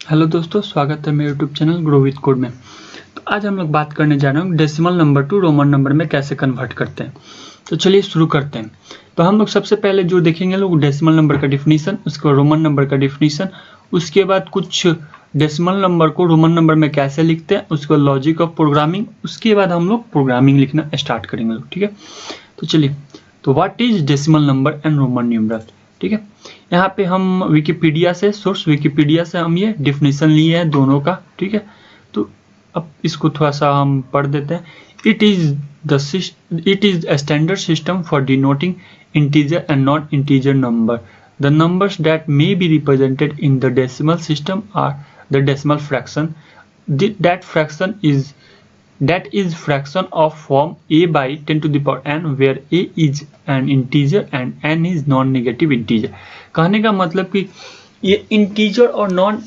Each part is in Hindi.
हेलो दोस्तों, स्वागत है मेरे YouTube channel grow with code में। तो आज हम लोग बात करने जा रहे हैं decimal number two Roman number में कैसे कन्वर्ट करते हैं। तो चलिए शुरू करते हैं। तो हम लोग सबसे पहले जो देखेंगे लोग डेसिमल नंबर का डिफिनीशन, उसके बाद रोमन नंबर का डिफिनीशन, उसके बाद कुछ डेसिमल नंबर को रोमन नंबर में कैसे लिखते हैं, उसके बाद लॉजिक ऑफ प्रोग्रामिंग, उसके बाद हम लोग प्रोग्रामिंग लिखना स्टार्ट करेंगे लोग। ठीक है, तो चलिए। तो what is decimal number and Roman numeral. ठीक है, यहाँ पे हम विकिपीडिया से, सोर्स विकिपीडिया से हम ये डिफिनीशन लिए हैं दोनों का। ठीक है, तो अब इसको थोड़ा सा हम पढ़ देते हैं। It is a standard system for denoting integer and non-integer number. The numbers that may be represented in the decimal system are the decimal fraction. That is fraction of form a by 10 to the power n, where a is an integer and n is non-negative integer. कहने का मतलब कि ये इंटीजर और नॉन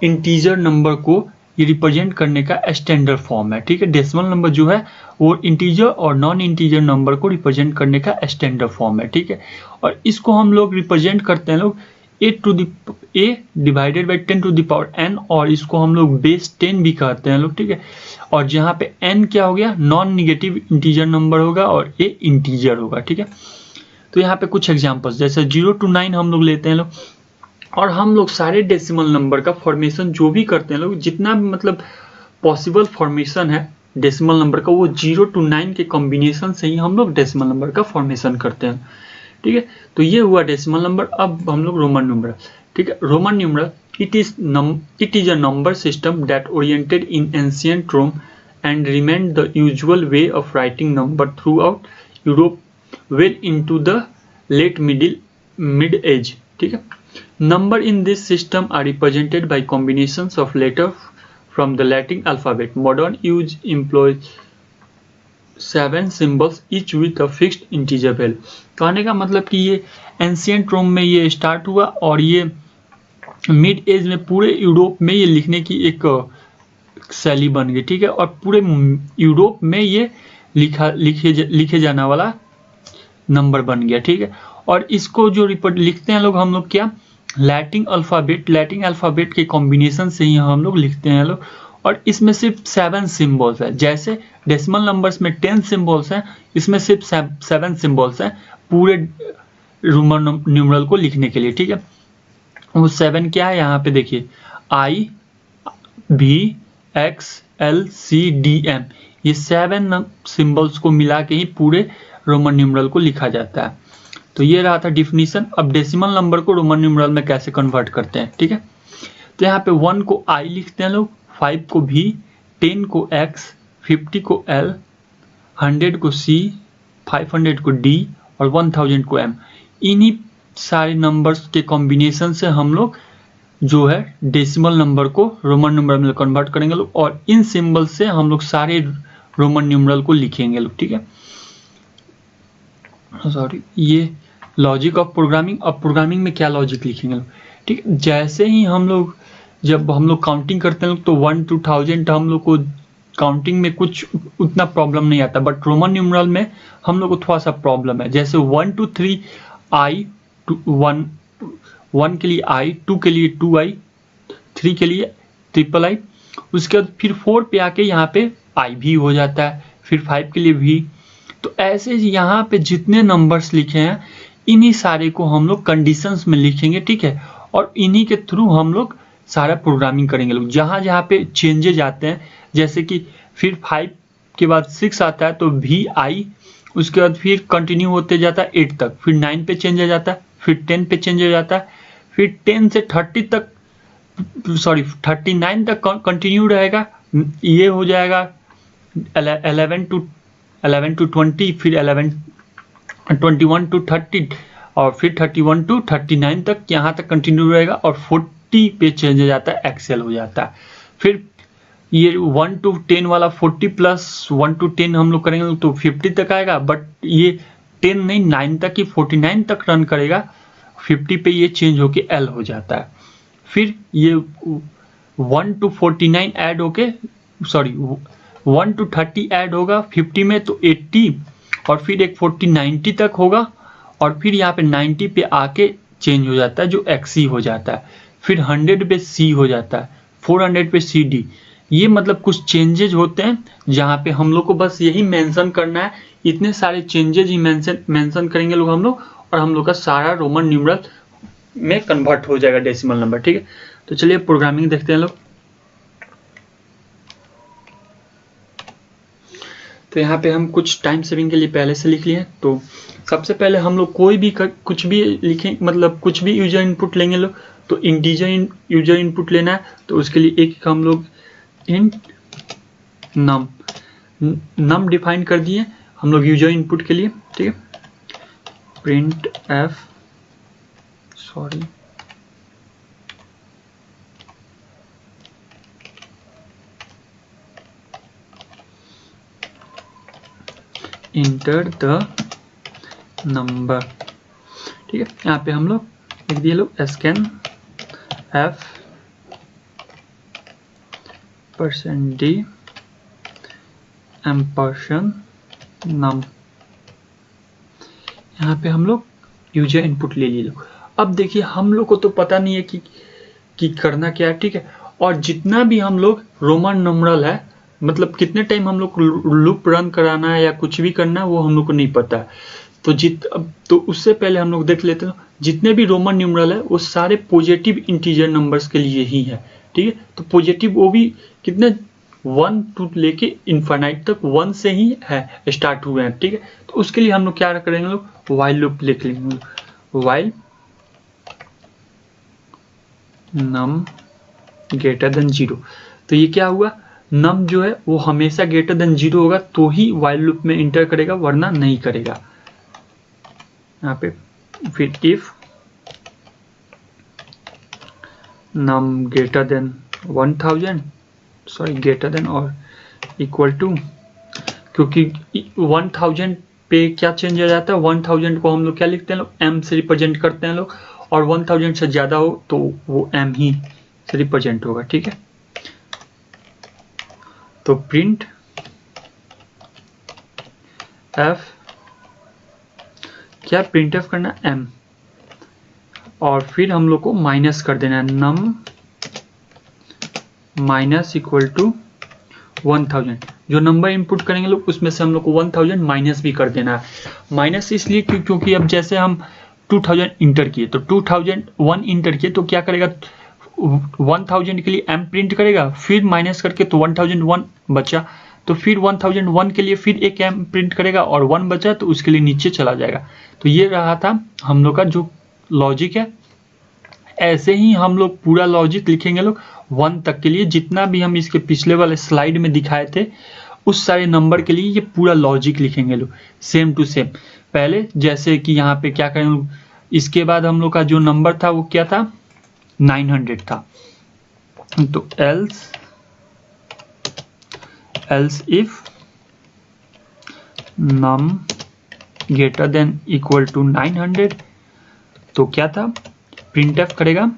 इंटीजर नंबर को ये रिप्रेजेंट करने का स्टैंडर्ड फॉर्म है। ठीक है, डेसिमल नंबर जो है वो इंटीजर और नॉन इंटीजर नंबर को रिप्रेजेंट करने का स्टैंडर्ड फॉर्म है। ठीक है, और इसको हम लोग रिप्रेजेंट करते हैं लोग a divided by 10 to the power n, और इसको हम लोग बेस 10 भी कहते हैं लोग। ठीक है, और जहाँ पे n क्या हो गया, नॉन निगेटिव इंटीजर नंबर होगा और a इंटीजर होगा। ठीक है, तो यहाँ पे कुछ एग्जांपल्स जैसे 0 to 9 हम लोग लेते हैं लोग, और हम लोग सारे डेसिमल नंबर का फॉर्मेशन जो भी करते हैं लोग, जितना भी मतलब पॉसिबल फॉर्मेशन है डेसिमल नंबर का, वो 0 to 9 के कॉम्बिनेशन से ही हम लोग डेसिमल नंबर का फॉर्मेशन करते हैं। ठीक है, तो ये हुआ डेसिमल नंबर। अब हम लोग रोमन नंबर। ठीक है, Roman number it is a number system that oriented in ancient Rome and remained the usual way of writing number throughout Europe well into the late mid age. ठीक है, number in this system are represented by combinations of letters from the Latin alphabet. Modern use employs 7 symbols each with a fixed integer value. कहने का मतलब कि ये एंशियंट रोम में ये स्टार्ट हुआ और ये मिड एज में पूरे यूरोप में ये लिखने की एक शैली बन गई। ठीक है, और पूरे यूरोप में ये लिखे जाने वाला नंबर बन गया। ठीक है, और इसको जो लिखते हैं लोग हम लोग क्या, लैटिन अल्फाबेट के कॉम्बिनेशन से ही हम लोग लिखते हैं लोग, और इसमें सिर्फ 7 सिंबल्स है। जैसे डेसिमल नंबर्स में 10 सिंबल्स हैं, इसमें सिर्फ 7 सिंबल्स हैं पूरे रोमन न्यूमरल को लिखने के लिए। ठीक है, वो 7 क्या है, यहाँ पे देखिए I, V, X, L, C, D, M, ये 7 सिंबल्स को मिला के ही पूरे रोमन न्यूमरल को लिखा जाता है। तो ये रहा था डिफिनीशन। अब डेसिमल नंबर को रोमन न्यूमरल में कैसे कन्वर्ट करते हैं। ठीक है, तो यहाँ पे 1 को I लिखते हैं लोग, 5 को V, 10 को X, 50 को L, 100 को C, 500 को D और 1000 को M। इन्हीं सारे नंबर्स के कॉम्बिनेशन से हम लोग जो है डेसिमल नंबर को रोमन नंबर में कन्वर्ट करेंगे लोग, और इन सिंबल से हम लोग सारे रोमन न्यूमरल को लिखेंगे लोग। ठीक है, सॉरी, ये लॉजिक ऑफ प्रोग्रामिंग। अब प्रोग्रामिंग में क्या लॉजिक लिखेंगे लोग। ठीक है, जैसे ही जब हम लोग काउंटिंग करते हैं लोग, तो 1 to 1000 हम लोग को काउंटिंग में कुछ उतना प्रॉब्लम नहीं आता, बट रोमन न्यूमरल में हम लोग को थोड़ा सा प्रॉब्लम है। जैसे 1 to 3 I, 1 के लिए I, 2 के लिए 2I, 3 के लिए III, उसके बाद फिर 4 पे आके यहाँ पे I भी हो जाता है, फिर 5 के लिए V। तो ऐसे यहाँ पे जितने नंबर्स लिखे हैं इन्हीं सारे को हम लोग कंडीशंस में लिखेंगे। ठीक है, और इन्हीं के थ्रू हम लोग सारा प्रोग्रामिंग करेंगे लोग। जहाँ जहाँ पे चेंजेज आते हैं, जैसे कि फिर 5 के बाद 6 आता है तो VI, उसके बाद फिर कंटिन्यू होते जाता है 8 तक, फिर 9 पे चेंज हो जाता है, फिर 10 पे चेंज हो जाता है, फिर 10 से 39 तक कंटिन्यू रहेगा। ये हो जाएगा 11 to 20, फिर 21 to 30 और फिर 31 to 39 तक यहाँ तक कंटिन्यू रहेगा, और 40 पे चेंज हो जाता है, एक्सेल हो जाता है। फिर ये 1 to 10 वाला 40 प्लस 1 to 10 हम लोग करेंगे तो 50 तक आएगा, बट ये 10 नहीं 9 तक ही 49 तक रन करेगा, 50 पे ये चेंज होके L हो जाता है। फिर ये 1 to 49 ऐड होके 1 to 30 ऐड होगा 50 में तो 80, और फिर एक 40 90 तक होगा, और फिर यहाँ पे 90 पे आके चेंज हो जाता है जो XC हो जाता है। फिर 100 पे सी हो जाता है, 400 पे सी डी। ये मतलब कुछ चेंजेज होते हैं जहाँ पे हम लोग को बस यही मेंशन करना है, इतने सारे चेंजेज ही मेंशन करेंगे लोग हम लोग, और हम लोग का सारा रोमन न्यूमरल में कन्वर्ट हो जाएगा डेसिमल नंबर। ठीक है, तो चलिए प्रोग्रामिंग देखते हैं लोग। तो यहाँ पे हम कुछ टाइम सेविंग के लिए पहले से लिख लिए। तो सबसे पहले हम लोग कोई भी कुछ भी लिखें, मतलब कुछ भी यूजर इनपुट लेंगे लोग, तो इंटीजर यूजर इनपुट लेना है। तो उसके लिए एक हम लोग इंट नम डिफाइन कर दिए हम लोग यूजर इनपुट के लिए। ठीक है, print F enter the number. ठीक है, यहाँ पे हम लोग लिख दिए लोग स्कैन एफ %d एम्परसेंड नम। यहाँ पे हम लोग यूजर इनपुट ले लिए लोग। अब देखिए हम लोग को तो पता नहीं है कि करना क्या है। ठीक है, और जितना भी हम लोग रोमन नंबरल है, मतलब कितने टाइम हम लोग लूप रन कराना है या कुछ भी करना है, वो हम लोग को नहीं पता है। तो उससे पहले हम लोग देख लेते हैं जितने भी रोमन न्यूमरल है वो सारे पॉजिटिव इंटीजर नंबर्स के लिए ही है। ठीक है, तो पॉजिटिव वो भी कितने 1 टू लेके इनफाइनाइट तक 1 से ही है स्टार्ट हुए हैं। ठीक है, तो उसके लिए हम लोग क्या करेंगे लोग, वाइल लूप लिख लेंगे, वाइल नम ग्रेटर देन 0। तो ये क्या हुआ, नम जो है वो हमेशा ग्रेटर देन 0 होगा तो ही वाइल लूप में इंटर करेगा, वरना नहीं करेगा। यहाँ पे फिर if num greater than 1000, sorry greater than और इक्वल टू, क्योंकि 1000 पे क्या चेंज हो जाता है, 1000 को हम लोग क्या लिखते हैं लोग, m से रिप्रेजेंट करते हैं लोग, और 1000 से ज्यादा हो तो वो m ही से रिप्रेजेंट होगा। ठीक है, तो प्रिंट f क्या प्रिंट एफ करना m, और फिर हम लोग को माइनस कर देना है नम माइनस इक्वल टू 1000। जो नंबर इनपुट करेंगे लोग उसमें से हम लोग को 1000 माइनस भी कर देना है। माइनस इसलिए क्योंकि अब जैसे हम 2000 इंटर किए तो 2001 इंटर किए तो क्या करेगा, 1000 के लिए m प्रिंट करेगा, फिर माइनस करके तो 1001 बचा, तो फिर 1001 के लिए फिर एक m प्रिंट करेगा और 1 बचा तो उसके लिए नीचे चला जाएगा। तो ये रहा था हम लोग का जो लॉजिक है। ऐसे ही हम लोग पूरा लॉजिक लिखेंगे लोग 1 तक के लिए, जितना भी हम इसके पिछले वाले स्लाइड में दिखाए थे उस सारे नंबर के लिए ये पूरा लॉजिक लिखेंगे लोग सेम टू सेम। पहले जैसे कि यहाँ पे क्या करें, इसके बाद हम लोग का जो नंबर था वो क्या था, 900 था। तो else if num greater than equal to 900, तो क्या था, printf करेगा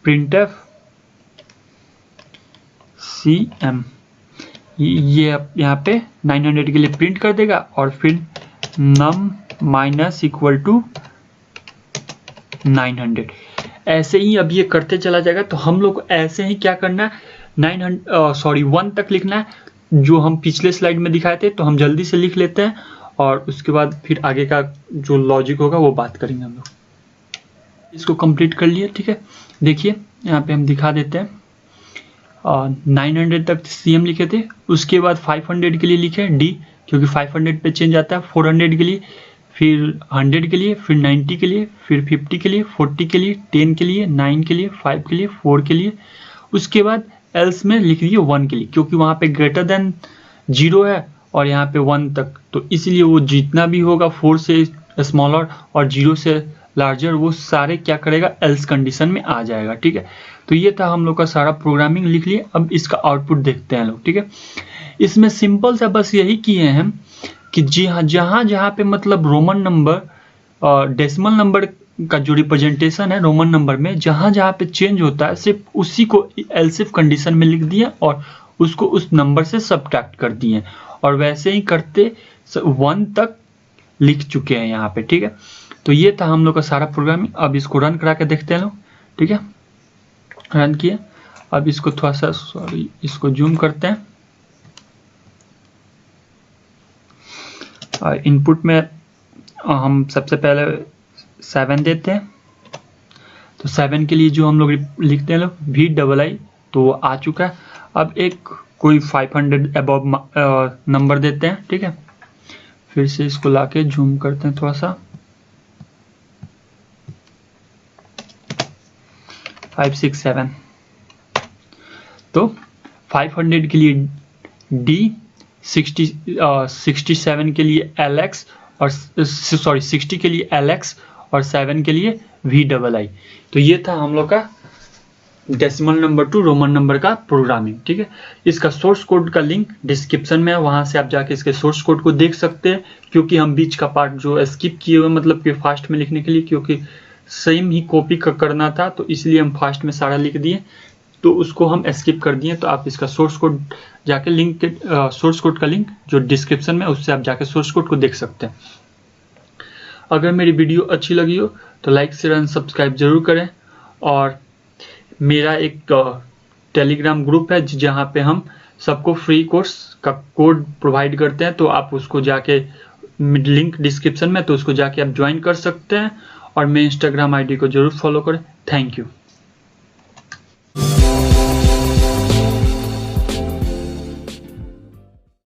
printf cm, ये यहाँ पे 900 के लिए प्रिंट कर देगा, और फिर num माइनस इक्वल टू 900। ऐसे ही अब ये करते चला जाएगा। तो हम लोग ऐसे ही क्या करना है, 1 तक लिखना है, जो हम पिछले स्लाइड में दिखाए थे। तो हम जल्दी से लिख लेते हैं और उसके बाद फिर आगे का जो लॉजिक होगा वो बात करेंगे हम लोग। इसको कंप्लीट कर लिए। ठीक है, देखिए यहाँ पे हम दिखा देते हैं। 900 तक CM लिखे थे, उसके बाद 500 के लिए लिखे D, क्योंकि 500 पे चेंज आता है, 400 के लिए, फिर 100 के लिए, फिर 90 के लिए, फिर 50 के लिए, 40 के लिए, 10 के लिए, 9 के लिए, 5 के लिए, 4 के लिए। उसके बाद एल्स में लिख दिए 1 के लिए, क्योंकि वहाँ पे ग्रेटर देन 0 है और यहाँ पे 1 तक, तो इसलिए वो जितना भी होगा 4 से स्मॉलर और 0 से लार्जर वो सारे क्या करेगा, एल्स कंडीशन में आ जाएगा। ठीक है, तो ये था हम लोग का सारा प्रोग्रामिंग लिख लिए। अब इसका आउटपुट देखते हैं लोग। ठीक है, इसमें सिंपल सा बस यही किए हैं कि जी हाँ, जहाँ पे मतलब रोमन नंबर डेसिमल नंबर का जो रिप्रेजेंटेशन है रोमन नंबर में, जहाँ पे चेंज होता है सिर्फ उसी को एल्स इफ कंडीशन में लिख दिया और उसको उस नंबर से सब्ट्रैक्ट कर दिए, और वैसे ही करते 1 तक लिख चुके हैं यहाँ पे। ठीक है, तो ये था हम लोग का सारा प्रोग्रामिंग। अब इसको रन करा के देखते हैं लोग, ठीक है। रन किए, अब इसको थोड़ा सा इसको जूम करते हैं। इनपुट में हम सबसे पहले 7 देते हैं। तो 7 के लिए जो हम लोग लिखते हैं लोग VII, तो वो आ चुका है। अब एक कोई 500 अबव नंबर देते हैं, ठीक है। फिर से इसको लाके जूम करते हैं थोड़ा सा, 5 6 7। तो 500 के लिए D, 67 के लिए LX और 60 के लिए LX और 7 के लिए VII। तो ये था हम लोग का decimal number two Roman number का प्रोग्रामिंग, ठीक है। इसका सोर्स कोड का लिंक डिस्क्रिप्शन में है, वहां से आप जाके इसके सोर्स कोड को देख सकते हैं। क्योंकि हम बीच का पार्ट जो स्किप किए हुए, मतलब कि फास्ट में लिखने के लिए, क्योंकि सेम ही कॉपी करना था, तो इसलिए हम फास्ट में सारा लिख दिए, तो उसको हम स्किप कर दिए। तो आप इसका सोर्स कोड जाके लिंक सोर्स कोड का लिंक जो डिस्क्रिप्शन में, उससे आप जाके सोर्स कोड को देख सकते हैं। अगर मेरी वीडियो अच्छी लगी हो तो लाइक शेयर एंड सब्सक्राइब जरूर करें। और मेरा एक टेलीग्राम ग्रुप है जहाँ पे हम सबको फ्री कोर्स का कोड प्रोवाइड करते हैं, तो आप उसको जाके, लिंक डिस्क्रिप्शन में, तो उसको जाके आप ज्वाइन कर सकते हैं। और मेरे इंस्टाग्राम ID को जरूर फॉलो करें। Thank you.